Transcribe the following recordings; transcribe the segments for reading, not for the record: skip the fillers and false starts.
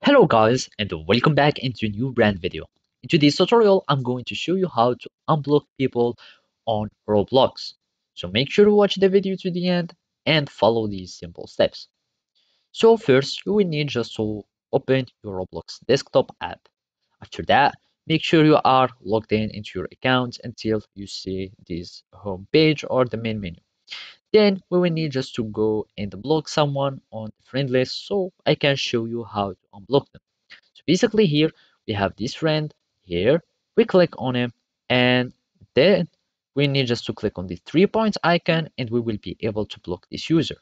Hello guys and welcome back into a new brand video. In today's tutorial, I'm going to show you how to unblock people on Roblox. So make sure to watch the video to the end and follow these simple steps. So first, you will need just to open your Roblox desktop app. After that, make sure you are logged in into your account until you see this home page or the main menu. Then we will need just to go and block someone on the friend list so I can show you how to unblock them. So basically here we have this friend here. We click on him and then we need just to click on the 3 points icon and we will be able to block this user.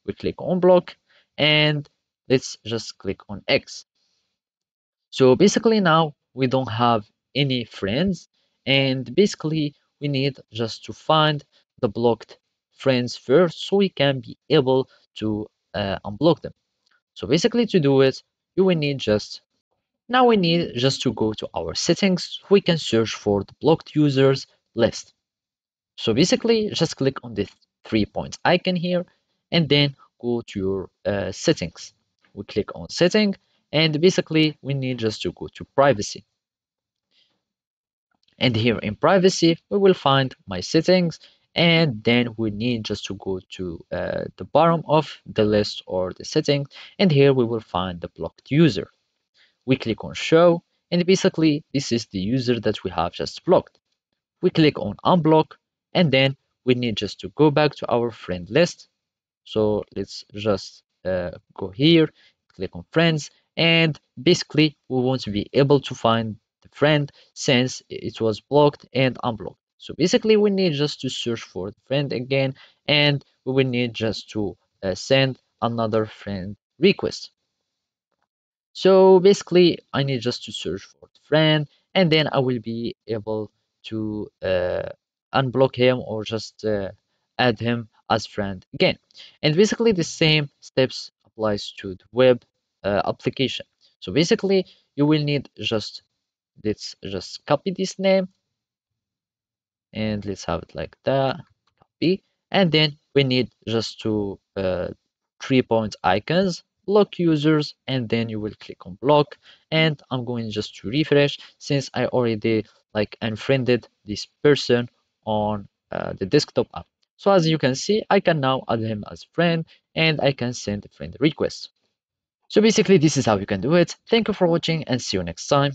We click on block and let's just click on X. So basically now we don't have any friends and basically we need just to find the blocked friends first so we can be able to unblock them. So basically to do it, you will need just now we need just to go to our settings. We can search for the blocked users list. So basically just click on the 3 points icon here and then go to your settings. We click on setting and basically we need just to go to privacy. And here in privacy, we will find my settings and then we need just to go to the bottom of the list or the settings and here we will find the blocked user. We click on show and basically this is the user that we have just blocked. We click on unblock and then we need just to go back to our friend list. So let's just go here, click on friends and basically we won't be able to find the friend since it was blocked and unblocked. So basically we need just to search for the friend again and we will need just to send another friend request. So basically, I need just to search for the friend, and then I will be able to unblock him or just add him as friend again. And basically, the same steps applies to the web application. So basically, you will need just let's just copy this name and let's have it like that. Copy, and then we need just to 3 point icons block users and then you will click on block and I'm going just to refresh since I already like unfriended this person on the desktop app. So as you can see, I can now add him as friend and I can send a friend request. So basically this is how you can do it. Thank you for watching and see you next time.